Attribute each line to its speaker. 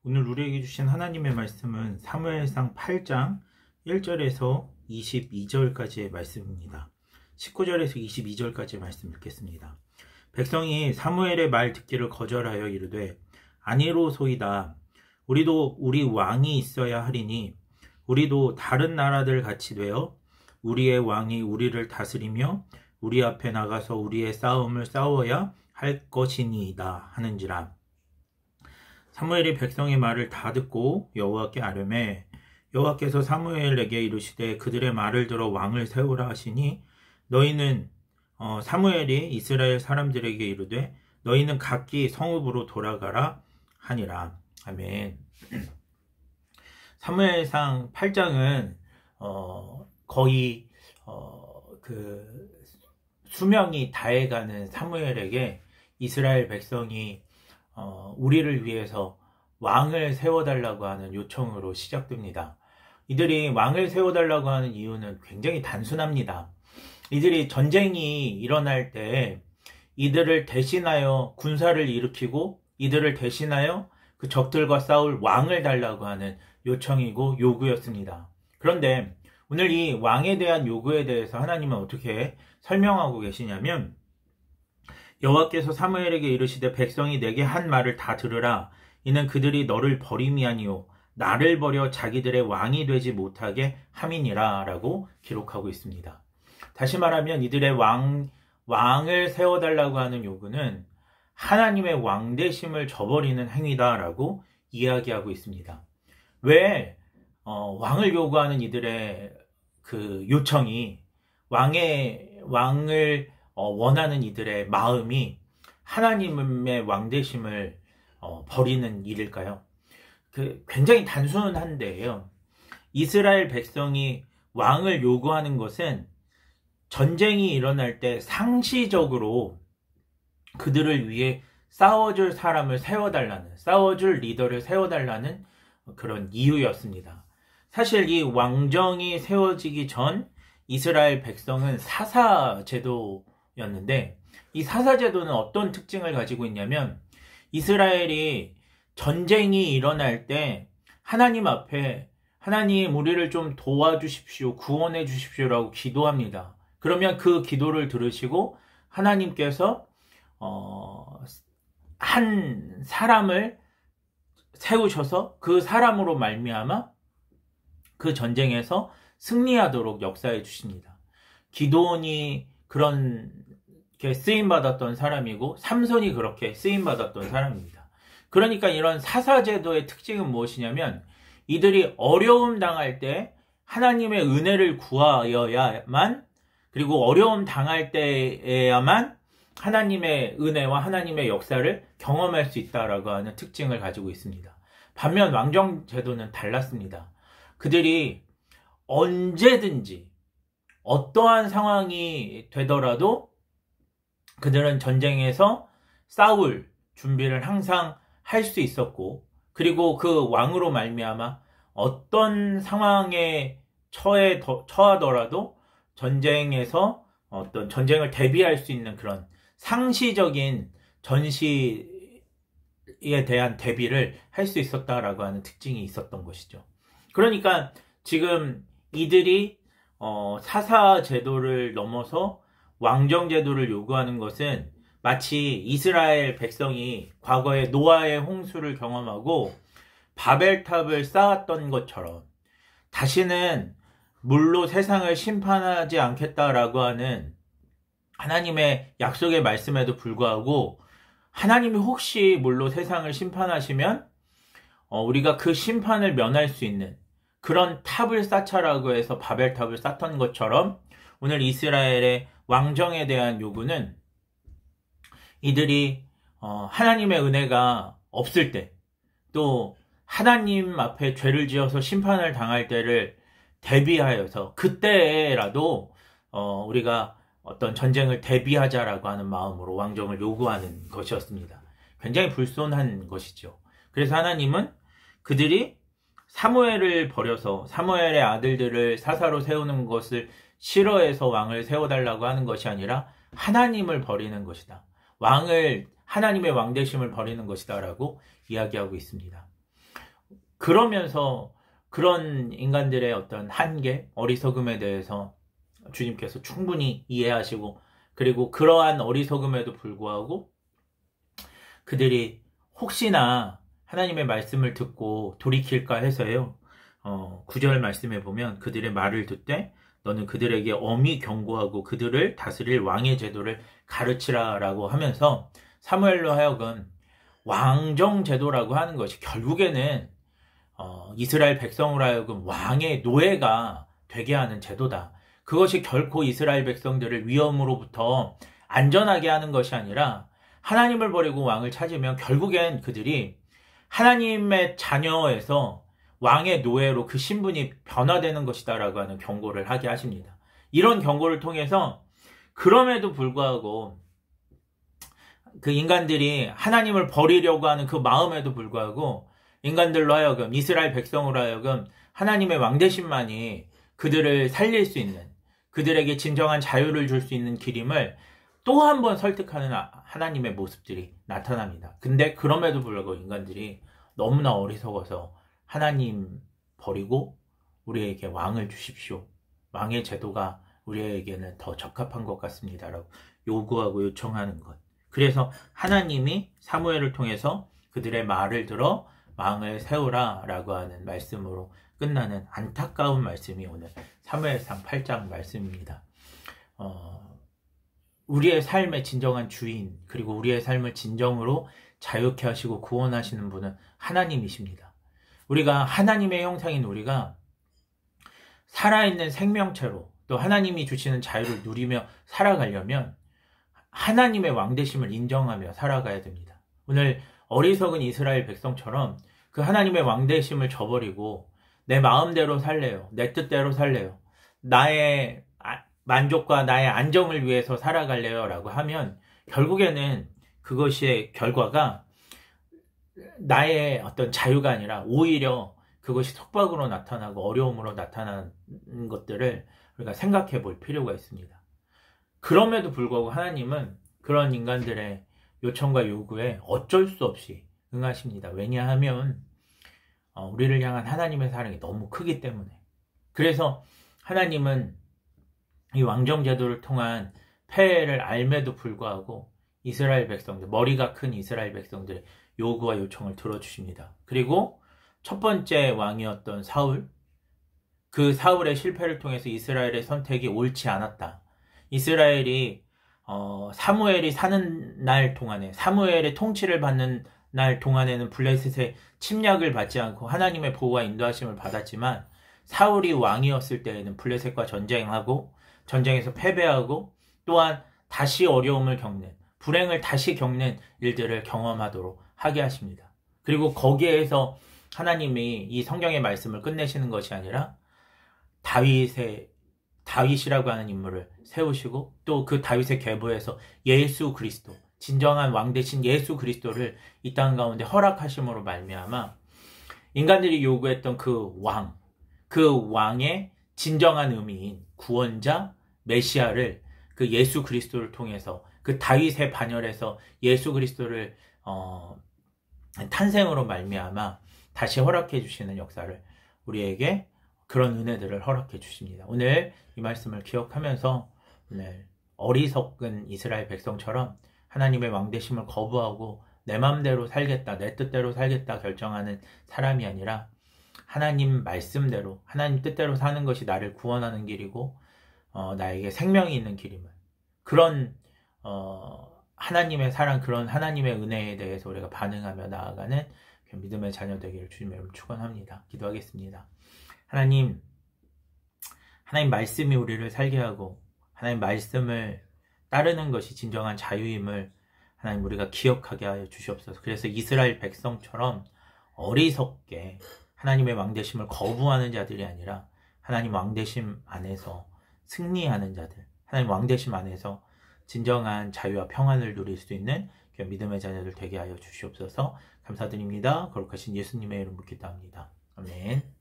Speaker 1: 오늘 우리에게 주신 하나님의 말씀은 사무엘상 8장 1절에서 22절까지의 말씀입니다. 19절에서 22절까지의 말씀 읽겠습니다. 백성이 사무엘의 말 듣기를 거절하여 이르되 아니로소이다. 우리도 우리 왕이 있어야 하리니 우리도 다른 나라들 같이 되어 우리의 왕이 우리를 다스리며 우리 앞에 나가서 우리의 싸움을 싸워야 할 것이니이다 하는지라. 사무엘이 백성의 말을 다 듣고 여호와께 아뢰매 여호와께서 사무엘에게 이르시되 그들의 말을 들어 왕을 세우라 하시니 너희는 사무엘이 이스라엘 사람들에게 이르되 너희는 각기 성읍으로 돌아가라 하니라. 아멘. 사무엘상 8장은 거의 수명이 다해가는 사무엘에게 이스라엘 백성이 우리를 위해서 왕을 세워달라고 하는 요청으로 시작됩니다. 이들이 왕을 세워달라고 하는 이유는 굉장히 단순합니다. 이들이 전쟁이 일어날 때 이들을 대신하여 군사를 일으키고 이들을 대신하여 그 적들과 싸울 왕을 달라고 하는 요청이고 요구였습니다. 그런데 오늘 이 왕에 대한 요구에 대해서 하나님은 어떻게 설명하고 계시냐면 여호와께서 사무엘에게 이르시되 백성이 내게 한 말을 다 들으라. 이는 그들이 너를 버림이 아니요 나를 버려 자기들의 왕이 되지 못하게 함이니라 라고 기록하고 있습니다. 다시 말하면 이들의 왕을 세워달라고 하는 요구는 하나님의 왕되심을 저버리는 행위다라고 이야기하고 있습니다. 왜 왕을 요구하는 이들의 그 요청이 왕을 원하는 이들의 마음이 하나님의 왕되심을 버리는 일일까요? 굉장히 단순한데요. 이스라엘 백성이 왕을 요구하는 것은 전쟁이 일어날 때 상시적으로 그들을 위해 싸워줄 사람을 세워달라는, 싸워줄 리더를 세워달라는 그런 이유였습니다. 사실 이 왕정이 세워지기 전 이스라엘 백성은 사사제도였는데 이 사사제도는 어떤 특징을 가지고 있냐면 이스라엘이 전쟁이 일어날 때 하나님 앞에 하나님 우리를 좀 도와주십시오, 구원해 주십시오라고 기도합니다. 그러면 그 기도를 들으시고 하나님께서 한 사람을 세우셔서 그 사람으로 말미암아 그 전쟁에서 승리하도록 역사해 주십니다. 기드온이 그렇게 쓰임받았던 사람이고 삼손이 그렇게 쓰임받았던 사람입니다. 그러니까 이런 사사제도의 특징은 무엇이냐면 이들이 어려움 당할 때 하나님의 은혜를 구하여야만, 그리고 어려움 당할 때에야만 하나님의 은혜와 하나님의 역사를 경험할 수 있다라고 하는 특징을 가지고 있습니다. 반면 왕정제도는 달랐습니다. 그들이 언제든지 어떠한 상황이 되더라도 그들은 전쟁에서 싸울 준비를 항상 할 수 있었고, 그리고 그 왕으로 말미암아 어떤 상황에 처하더라도 전쟁에서 어떤 전쟁을 대비할 수 있는 그런 상시적인 전시에 대한 대비를 할 수 있었다라고 하는 특징이 있었던 것이죠. 그러니까 지금 이들이 사사제도를 넘어서 왕정제도를 요구하는 것은 마치 이스라엘 백성이 과거에 노아의 홍수를 경험하고 바벨탑을 쌓았던 것처럼 다시는 물로 세상을 심판하지 않겠다라고 하는 하나님의 약속의 말씀에도 불구하고 하나님이 혹시 물로 세상을 심판하시면 우리가 그 심판을 면할 수 있는 그런 탑을 쌓자라고 해서 바벨탑을 쌓던 것처럼 오늘 이스라엘의 왕정에 대한 요구는 이들이 하나님의 은혜가 없을 때, 또 하나님 앞에 죄를 지어서 심판을 당할 때를 대비하여서 그때라도 우리가 어떤 전쟁을 대비하자라고 하는 마음으로 왕정을 요구하는 것이었습니다. 굉장히 불손한 것이죠. 그래서 하나님은 그들이 사무엘을 버려서 사무엘의 아들들을 사사로 세우는 것을 싫어해서 왕을 세워달라고 하는 것이 아니라 하나님을 버리는 것이다. 하나님의 왕되심을 버리는 것이다 라고 이야기하고 있습니다. 그러면서 그런 인간들의 어떤 한계, 어리석음에 대해서 주님께서 충분히 이해하시고, 그리고 그러한 어리석음에도 불구하고 그들이 혹시나 하나님의 말씀을 듣고 돌이킬까 해서요. 9절 말씀에 보면 그들의 말을 듣되 너는 그들에게 엄히 경고하고 그들을 다스릴 왕의 제도를 가르치라 라고 하면서 사무엘로 하여금 왕정 제도라고 하는 것이 결국에는 이스라엘 백성으로 하여금 왕의 노예가 되게 하는 제도다. 그것이 결코 이스라엘 백성들을 위험으로부터 안전하게 하는 것이 아니라 하나님을 버리고 왕을 찾으면 결국엔 그들이 하나님의 자녀에서 왕의 노예로 그 신분이 변화되는 것이다라고 하는 경고를 하게 하십니다. 이런 경고를 통해서 그럼에도 불구하고 그 인간들이 하나님을 버리려고 하는 그 마음에도 불구하고 인간들로 하여금 이스라엘 백성으로 하여금 하나님의 왕되심만이 그들을 살릴 수 있는, 그들에게 진정한 자유를 줄 수 있는 길임을 또 한 번 설득하는 하나님의 모습들이 나타납니다. 근데 그럼에도 불구하고 인간들이 너무나 어리석어서 하나님 버리고 우리에게 왕을 주십시오. 왕의 제도가 우리에게는 더 적합한 것 같습니다라고 요구하고 요청하는 것. 그래서 하나님이 사무엘을 통해서 그들의 말을 들어 왕을 세우라 라고 하는 말씀으로 끝나는 안타까운 말씀이 오늘 사무엘상 8장 말씀입니다. 우리의 삶의 진정한 주인, 그리고 우리의 삶을 진정으로 자유케 하시고 구원하시는 분은 하나님이십니다. 우리가 하나님의 형상인 우리가 살아있는 생명체로 또 하나님이 주시는 자유를 누리며 살아가려면 하나님의 왕되심을 인정하며 살아가야 됩니다. 오늘 어리석은 이스라엘 백성처럼 그 하나님의 왕되심을 저버리고 내 마음대로 살래요. 내 뜻대로 살래요. 나의 만족과 나의 안정을 위해서 살아갈래요 라고 하면 결국에는 그것의 결과가 나의 어떤 자유가 아니라 오히려 그것이 속박으로 나타나고 어려움으로 나타나는 것들을 우리가 생각해 볼 필요가 있습니다. 그럼에도 불구하고 하나님은 그런 인간들의 요청과 요구에 어쩔 수 없이 응하십니다. 왜냐하면 우리를 향한 하나님의 사랑이 너무 크기 때문에. 그래서 하나님은 이 왕정제도를 통한 폐해를 알매도 불구하고 이스라엘 백성들, 머리가 큰 이스라엘 백성들의 요구와 요청을 들어주십니다. 그리고 첫 번째 왕이었던 사울, 그 사울의 실패를 통해서 이스라엘의 선택이 옳지 않았다. 이스라엘이 사무엘이 사는 날 동안에, 사무엘의 통치를 받는 날 동안에는 블레셋의 침략을 받지 않고 하나님의 보호와 인도하심을 받았지만 사울이 왕이었을 때에는 블레셋과 전쟁하고 전쟁에서 패배하고 또한 다시 어려움을 겪는, 불행을 다시 겪는 일들을 경험하도록 하게 하십니다. 그리고 거기에서 하나님이 이 성경의 말씀을 끝내시는 것이 아니라 다윗이라고 하는 인물을 세우시고 또 그 다윗의 계보에서 예수 그리스도, 진정한 왕 대신 예수 그리스도를 이 땅 가운데 허락하심으로 말미암아 인간들이 요구했던 그 왕의 진정한 의미인 구원자 메시아를 그 예수 그리스도를 통해서 그 다윗의 반열에서 예수 그리스도를 탄생으로 말미암아 다시 허락해 주시는 역사를 우리에게 그런 은혜들을 허락해 주십니다. 오늘 이 말씀을 기억하면서 오늘 어리석은 이스라엘 백성처럼 하나님의 왕되심을 거부하고 내 마음대로 살겠다, 내 뜻대로 살겠다 결정하는 사람이 아니라 하나님 말씀대로, 하나님 뜻대로 사는 것이 나를 구원하는 길이고 나에게 생명이 있는 길임을, 그런 하나님의 사랑, 그런 하나님의 은혜에 대해서 우리가 반응하며 나아가는 믿음의 자녀 되기를 주님의 이름으로 축원합니다. 기도하겠습니다. 하나님 말씀이 우리를 살게 하고 하나님 말씀을 따르는 것이 진정한 자유임을 하나님 우리가 기억하게 하여 주시옵소서. 그래서 이스라엘 백성처럼 어리석게 하나님의 왕되심을 거부하는 자들이 아니라 하나님 왕되심 안에서 승리하는 자들, 하나님 왕되심 안에서 진정한 자유와 평안을 누릴 수 있는 믿음의 자녀들 되게 하여 주시옵소서. 감사드립니다. 거룩하신 예수님의 이름으로 기도합니다. 아멘.